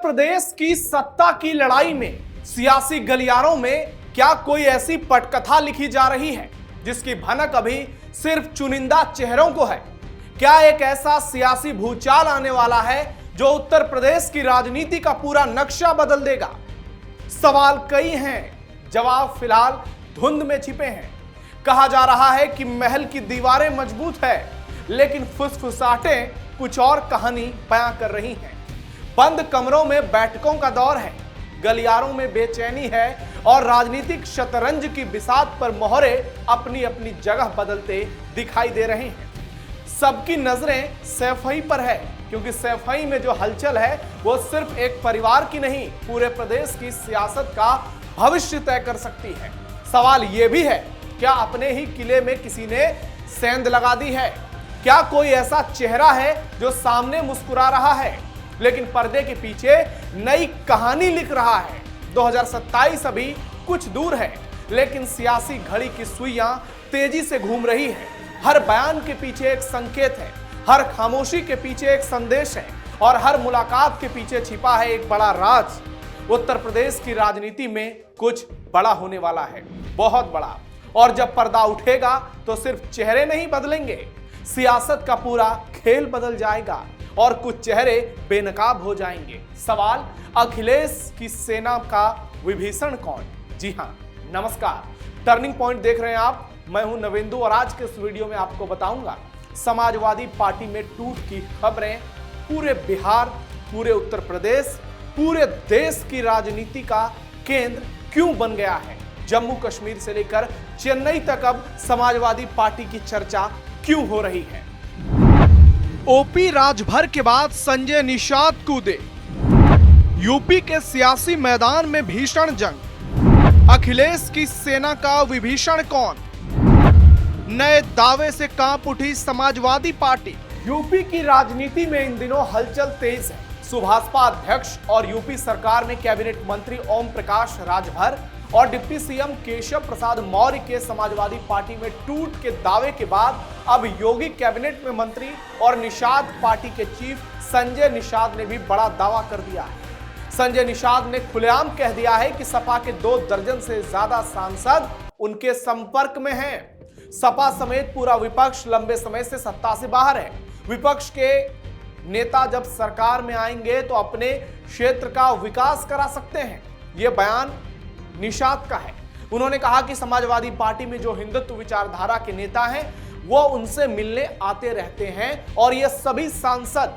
प्रदेश की सत्ता की लड़ाई में सियासी गलियारों में क्या कोई ऐसी पटकथा लिखी जा रही है जिसकी भनक अभी सिर्फ चुनिंदा चेहरों को है? क्या एक ऐसा सियासी भूचाल आने वाला है जो उत्तर प्रदेश की राजनीति का पूरा नक्शा बदल देगा? सवाल कई हैं, जवाब फिलहाल धुंध में छिपे हैं। कहा जा रहा है कि महल की दीवारें मजबूत है, लेकिन फुसफुसाहटें कुछ और कहानी बयां कर रही हैं। बंद कमरों में बैठकों का दौर है, गलियारों में बेचैनी है और राजनीतिक शतरंज की बिसात पर मोहरे अपनी अपनी जगह बदलते दिखाई दे रहे हैं। सबकी नजरें सैफई पर है, क्योंकि सैफई में जो हलचल है वो सिर्फ एक परिवार की नहीं, पूरे प्रदेश की सियासत का भविष्य तय कर सकती है। सवाल यह भी है, क्या अपने ही किले में किसी ने सेंध लगा दी है? क्या कोई ऐसा चेहरा है जो सामने मुस्कुरा रहा है लेकिन पर्दे के पीछे नई कहानी लिख रहा है? 2027 अभी कुछ दूर है, लेकिन सियासी घड़ी की सुइयां तेजी से घूम रही है। हर बयान के पीछे एक संकेत है, हर खामोशी के पीछे एक संदेश है और हर मुलाकात के पीछे छिपा है एक बड़ा राज। उत्तर प्रदेश की राजनीति में कुछ बड़ा होने वाला है, बहुत बड़ा। और जब पर्दा उठेगा तो सिर्फ चेहरे नहीं बदलेंगे, सियासत का पूरा खेल बदल जाएगा और कुछ चेहरे बेनकाब हो जाएंगे। सवाल, अखिलेश की सेना का विभीषण कौन? जी हां, नमस्कार, टर्निंग पॉइंट देख रहे हैं आप। मैं हूं नवेंदु और आज के इस वीडियो में आपको बताऊंगा समाजवादी पार्टी में टूट की खबरें पूरे बिहार, पूरे उत्तर प्रदेश, पूरे देश की राजनीति का केंद्र क्यों बन गया है। जम्मू कश्मीर से लेकर चेन्नई तक अब समाजवादी पार्टी की चर्चा क्यों हो रही है। ओपी राजभर के बाद संजय निषाद कूदे, यूपी के सियासी मैदान में भीषण जंग। अखिलेश की सेना का विभीषण कौन? नए दावे से कांप उठी समाजवादी पार्टी। यूपी की राजनीति में इन दिनों हलचल तेज है। सुभाषपा अध्यक्ष और यूपी सरकार में कैबिनेट मंत्री ओम प्रकाश राजभर और डिप्टी सीएम केशव प्रसाद मौर्य के समाजवादी पार्टी में टूट के दावे के बाद अब योगी कैबिनेट में मंत्री और निषाद पार्टी के चीफ संजय निषाद ने भी बड़ा दावा कर दिया है। संजय निषाद ने खुलेआम कह दिया है कि सपा के 2 दर्जन से ज्यादा सांसद उनके संपर्क में हैं। सपा समेत पूरा विपक्ष लंबे समय से सत्ता से बाहर है। विपक्ष के नेता जब सरकार में आएंगे तो अपने क्षेत्र का विकास करा सकते हैं। यह बयान निषाद का है। उन्होंने कहा कि समाजवादी पार्टी में जो हिंदुत्व विचारधारा के नेता हैं वो उनसे मिलने आते रहते हैं और ये सभी सांसद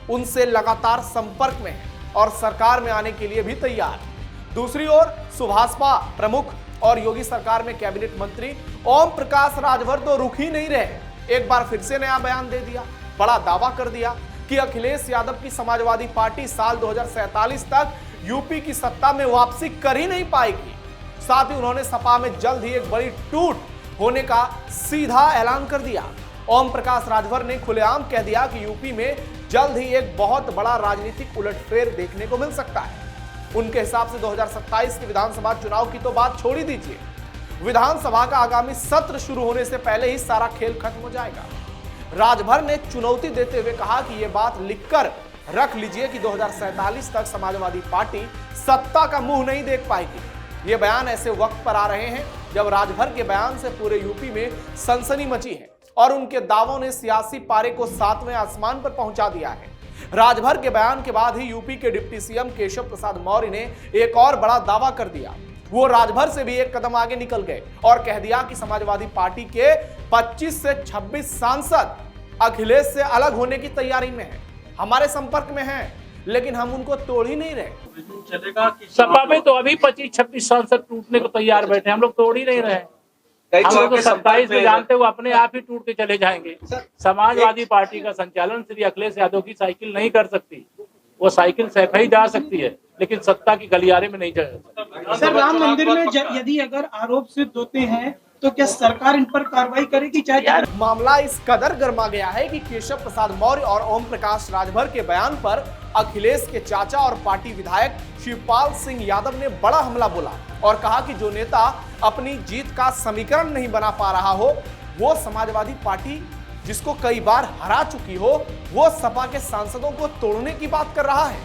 उनसे लगातार संपर्क में हैं और सरकार में आने के लिए भी तैयार। दूसरी ओर सुभाषपा प्रमुख और योगी सरकार में कैबिनेट मंत्री ओम प्रकाश राजभर तो रुक ही नहीं रहे। एक बार फिर से नया बयान दे दिया, बड़ा दावा कर दिया कि अखिलेश यादव की समाजवादी पार्टी साल 2047 तक यूपी की सत्ता में वापसी कर ही नहीं पाएगी। साथ ही उन्होंने सपा में जल्द ही एक बड़ी टूट होने का सीधा ऐलान कर दिया। ओम प्रकाश राजभर ने खुलेआम कह दिया कि यूपी में जल्द ही एक बहुत बड़ा राजनीतिक उलटफेर देखने को मिल सकता है। उनके हिसाब से 2027 के विधानसभा चुनाव की तो बात छोड़ ही दीजिए, विधानसभा का आगामी सत्र शुरू होने से पहले ही सारा खेल खत्म हो जाएगा। राजभर ने चुनौती देते हुए कहा कि यह बात लिखकर रख लीजिए कि 2047 तक समाजवादी पार्टी सत्ता का मुंह नहीं देख पाएगी। ये बयान ऐसे वक्त पर आ रहे हैं जब राजभर के बयान से पूरे यूपी में सनसनी मची है और उनके दावों ने सियासी पारे को 7वें आसमान पर पहुंचा दिया है। राजभर के बयान के बाद ही यूपी के डिप्टी सीएम केशव प्रसाद मौर्य ने एक और बड़ा दावा कर दिया। वो राजभर से भी एक कदम आगे निकल गए और कह दिया कि समाजवादी पार्टी के 25 से 26 सांसद अखिलेश से अलग होने की तैयारी में है, हमारे संपर्क में हैं, लेकिन हम उनको तोड़ ही नहीं रहे। सपा में तो अभी 25-26 सांसद टूटने को तैयार बैठे, हम लोग तोड़ ही नहीं रहे। हम लोग तो 27 में जानते हुए अपने आप ही टूट के चले जाएंगे। समाजवादी पार्टी का संचालन श्री अखिलेश यादव की साइकिल नहीं कर सकती। वो साइकिल सैफई जा सकती है, लेकिन सत्ता की गलियारे में नहीं जा सकती। सर, राम मंदिर में यदि अगर आरोप सिद्ध होते हैं तो क्या सरकार इन पर कार्रवाई करेगी? चाहे मामला इस कदर गर्मा गया है कि केशव प्रसाद मौर्य और ओम प्रकाश राजभर के बयान पर अखिलेश के चाचा और पार्टी विधायक शिवपाल सिंह यादव ने बड़ा हमला बोला और कहा कि जो नेता अपनी जीत का समीकरण नहीं बना पा रहा हो, वो समाजवादी पार्टी जिसको कई बार हरा चुकी हो, वो सपा के सांसदों को तोड़ने की बात कर रहा है।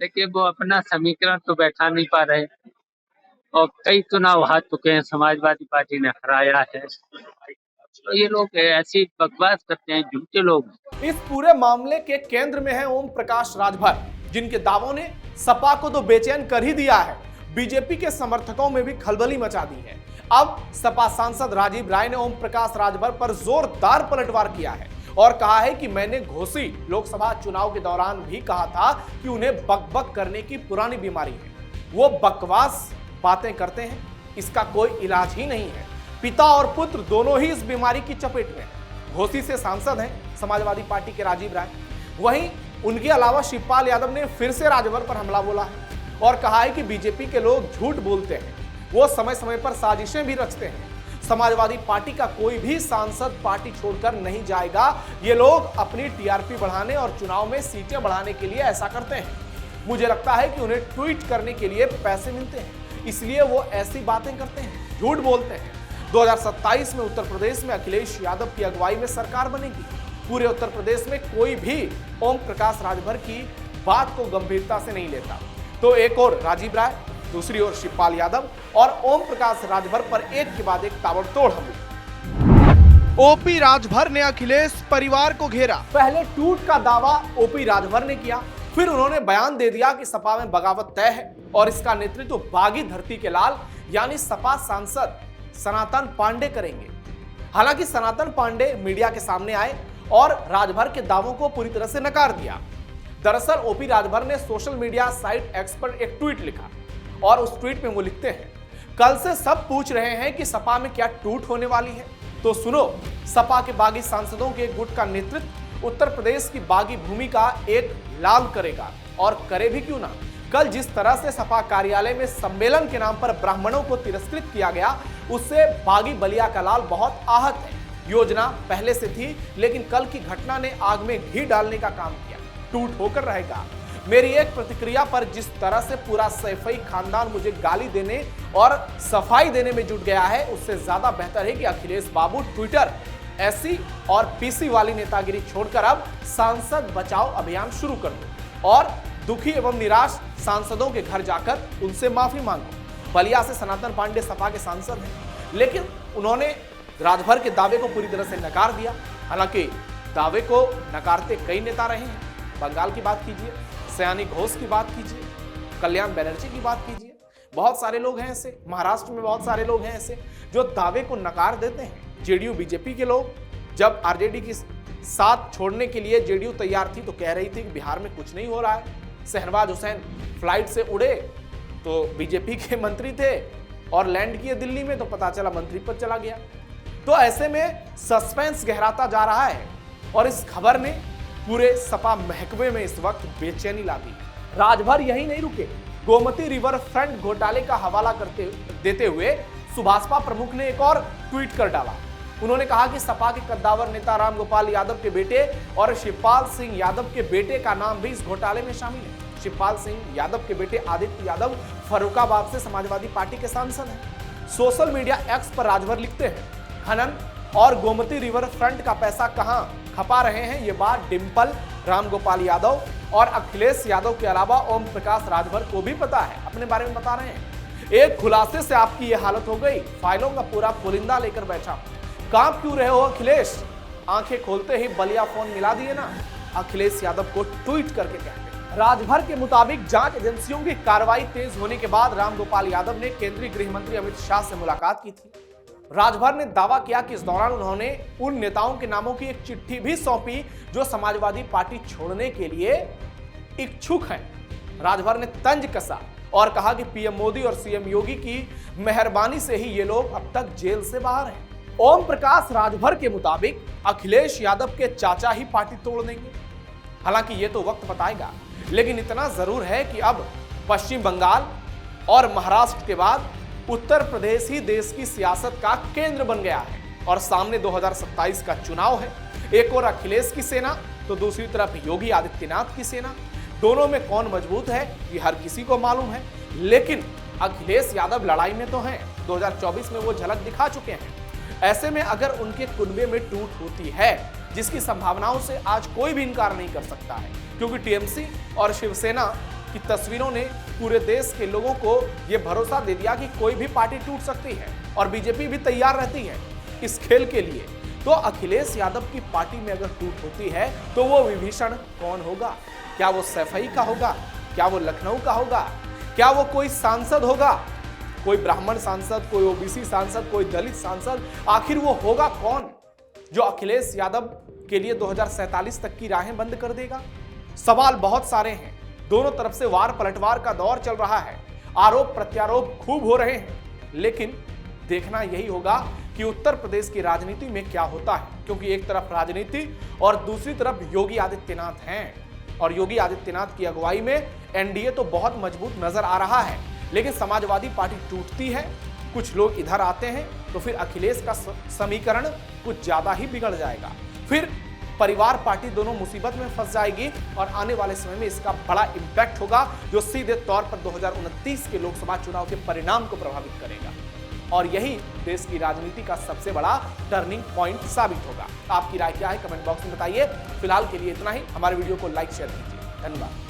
लेकिन वो अपना समीकरण तो बैठा नहीं पा रहे और कई चुनाव हार चुके हैं, समाजवादी पार्टी ने हराया है। तो ये लोग ऐसी बकवास करते हैं, झूठे लोग। इस पूरे मामले के केंद्र में है ओम प्रकाश राजभर, जिनके दावों ने सपा को तो बेचैन कर ही दिया है, बीजेपी के समर्थकों में भी खलबली मचा दी है। अब सपा सांसद राजीव राय ने ओम प्रकाश राजभर पर जोरदार पलटवार किया है और कहा है कि मैंने घोसी लोकसभा चुनाव के दौरान भी कहा था कि उन्हें बकबक करने की पुरानी बीमारी है, वो बकवास बातें करते हैं, इसका कोई इलाज ही नहीं है। पिता और पुत्र दोनों ही इस बीमारी की चपेट में हैं। घोसी से सांसद हैं समाजवादी पार्टी के राजीव राय। वहीं उनके अलावा शिवपाल यादव ने फिर से राजभर पर हमला बोला है और कहा है कि बीजेपी के लोग झूठ बोलते हैं, वो समय समय पर साजिशें भी रचते हैं। समाजवादी पार्टी का कोई भी सांसद पार्टी छोड़कर नहीं जाएगा, ये लोग अपनी टीआरपी बढ़ाने और चुनाव में सीटें बढ़ाने के लिए ऐसा करते हैं। मुझे लगता है कि उन्हें ट्वीट करने के लिए पैसे मिलते हैं, इसलिए वो ऐसी बातें करते हैं, झूठ बोलते हैं। 2027 में उत्तर प्रदेश में अखिलेश यादव की अगुवाई में सरकार बनेगी। पूरे उत्तर प्रदेश में कोई भी ओम प्रकाश राजभर की बात को गंभीरता से नहीं लेता। तो एक और राजीव राय, दूसरी ओर शिवपाल यादव और ओम प्रकाश राजभर पर एक के बाद एक ताबड़तोड़ हमले। ओपी राजभर ने अखिलेश परिवार को घेरा। पहले टूट का दावा ओपी राजभर ने किया, फिर उन्होंने बयान दे दिया कि सपा में बगावत तय है और इसका नेतृत्व बागी धरती के लाल यानी सपा सांसद सनातन पांडे करेंगे। हालांकि सनातन पांडे मीडिया के सामने आए और राजभर के दावों को पूरी तरह से नकार दिया। दरअसल ओपी राजभर ने सोशल मीडिया साइट एक्स पर एक ट्वीट लिखा और उस ट्वीट में वो लिखते हैं, कल से सब पूछ रहे हैं कि सपा में क्या टूट होने वाली है, तो सुनो, सपा के बागी सांसदों के गुट का नेतृत्व उत्तर प्रदेश की बागी भूमि का एक लाल करेगा और करे भी क्यों ना। कल जिस तरह से सपा कार्यालय में सम्मेलन के नाम पर ब्राह्मणों को तिरस्कृत किया गया, उससे बागी बलिया का लाल बहुत आहत है। योजना पहले से थी, लेकिन कल की घटना ने आग में घी डालने का काम किया। टूट होकर रहेगा। मेरी एक प्रतिक्रिया पर जिस तरह से पूरा सैफई खानदान मुझे गाली देने और सफाई देने में जुट गया है, उससे ज्यादा बेहतर है कि अखिलेश बाबू ट्विटर, एससी और पीसी वाली नेतागिरी छोड़कर अब सांसद बचाओ अभियान शुरू कर दो और दुखी एवं निराश सांसदों के घर जाकर उनसे माफी मांगो। बलिया से सनातन पांडे सपा के सांसद हैं, लेकिन उन्होंने राजभर के दावे को पूरी तरह से नकार दिया। हालांकि दावे को नकारते कई नेता रहे हैं। बंगाल की बात कीजिए, सयानी घोष की बात कीजिए, कल्याण बनर्जी की बात कीजिए, बहुत सारे लोग हैं ऐसे। महाराष्ट्र में बहुत सारे लोग हैं ऐसे जो दावे को नकार देते हैं। जेडीयू बीजेपी के लोग जब आरजेडी की साथ छोड़ने के लिए जेडीयू तैयार थी तो कह रही थी कि बिहार में कुछ नहीं हो रहा है। शहनवाज हुसैन फ्लाइट से उड़े तो बीजेपी के मंत्री थे और लैंड किए दिल्ली में तो पता चला मंत्री पद चला गया। तो ऐसे में सस्पेंस गहराता जा रहा है और इस खबर ने पूरे सपा महकमे में इस वक्त बेचैनी ला दी। राजभर यही नहीं रुके, गोमती रिवर फ्रंट घोटाले का हवाला देते हुए सुभाषपा प्रमुख ने एक और ट्वीट कर डाला। उन्होंने कहा कि सपा के कद्दावर नेता रामगोपाल यादव के बेटे और शिवपाल सिंह यादव के बेटे का नाम भी इस घोटाले में शामिल है। शिवपाल सिंह यादव के बेटे आदित्य यादव फर्रुखाबाद से समाजवादी पार्टी के सांसद हैं। सोशल मीडिया एक्स पर राजभर लिखते हैं, खनन और गोमती रिवर फ्रंट का पैसा कहां खपा रहे हैं, ये बात डिंपल, रामगोपाल यादव और अखिलेश यादव के अलावा ओम प्रकाश राजभर को भी पता है। अपने बारे में बता रहे हैं। एक खुलासे से आपकी ये हालत हो गई, फाइलों का पूरा पुलिंदा लेकर बैठा। कांप क्यों रहे हो अखिलेश? आंखें खोलते ही बलिया फोन मिला दिए ना, अखिलेश यादव को ट्वीट करके कहते। राजभर के मुताबिक जांच एजेंसियों की कार्रवाई तेज होने के बाद रामगोपाल यादव ने केंद्रीय गृह मंत्री अमित शाह से मुलाकात की थी। राजभर ने दावा किया कि इस दौरान उन्होंने उन नेताओं के नामों की एक चिट्ठी भी सौंपी जो समाजवादी पार्टी छोड़ने के लिए इच्छुक हैं। राजभर ने तंज कसा और कहा कि पीएम मोदी और सीएम योगी की मेहरबानी से ही ये लोग अब तक जेल से बाहर हैं। ओम प्रकाश राजभर के मुताबिक अखिलेश यादव के चाचा ही पार्टी तोड़ देंगे। हालांकि ये तो वक्त बताएगा, लेकिन इतना जरूर है कि अब पश्चिम बंगाल और महाराष्ट्र के बाद उत्तर प्रदेश ही देश की सियासत का केंद्र बन गया है और सामने 2027 का चुनाव है। एक और अखिलेश की सेना तो दूसरी तरफ योगी आदित्यनाथ की सेना। दोनों में कौन मजबूत है ये हर किसी को मालूम है, लेकिन अखिलेश यादव लड़ाई में तो हैं। 2024 में वो झलक दिखा चुके हैं। ऐसे में अगर उनके कुनबे में टूट होती है, जिसकी संभावनाओं से आज कोई भी इनकार नहीं कर सकता है, क्योंकि टीएमसी और शिवसेना की तस्वीरों ने पूरे देश के लोगों को यह भरोसा दे दिया कि कोई भी पार्टी टूट सकती है और बीजेपी भी तैयार रहती है इस खेल के लिए। तो अखिलेश यादव की पार्टी में अगर टूट होती है तो वो विभीषण कौन होगा? क्या वो सैफई का होगा? क्या वो लखनऊ का होगा? क्या वो कोई सांसद होगा? कोई ब्राह्मण सांसद, कोई ओबीसी सांसद, कोई दलित सांसद? आखिर वो होगा कौन जो अखिलेश यादव के लिए 2047 तक की राहें बंद कर देगा? सवाल बहुत सारे हैं। दोनों तरफ से वार पलटवार का दौर चल रहा है, आरोप प्रत्यारोप खूब हो रहे हैं, लेकिन देखना यही होगा कि उत्तर प्रदेश की राजनीति में क्या होता है, क्योंकि एक तरफ राजनीति और दूसरी तरफ योगी आदित्यनाथ हैं और योगी आदित्यनाथ की अगुवाई में एनडीए तो बहुत मजबूत नजर आ रहा है। लेकिन समाजवादी पार्टी टूटती है, कुछ लोग इधर आते हैं तो फिर अखिलेश का समीकरण कुछ ज्यादा ही बिगड़ जाएगा। फिर परिवार पार्टी दोनों मुसीबत में फंस जाएगी और आने वाले समय में इसका बड़ा इंपैक्ट होगा जो सीधे तौर पर 2029 के लोकसभा चुनाव के परिणाम को प्रभावित करेगा और यही देश की राजनीति का सबसे बड़ा टर्निंग पॉइंट साबित होगा। आपकी राय क्या है कमेंट बॉक्स में बताइए। फिलहाल के लिए इतना ही। हमारे वीडियो को लाइक शेयर कीजिए। धन्यवाद।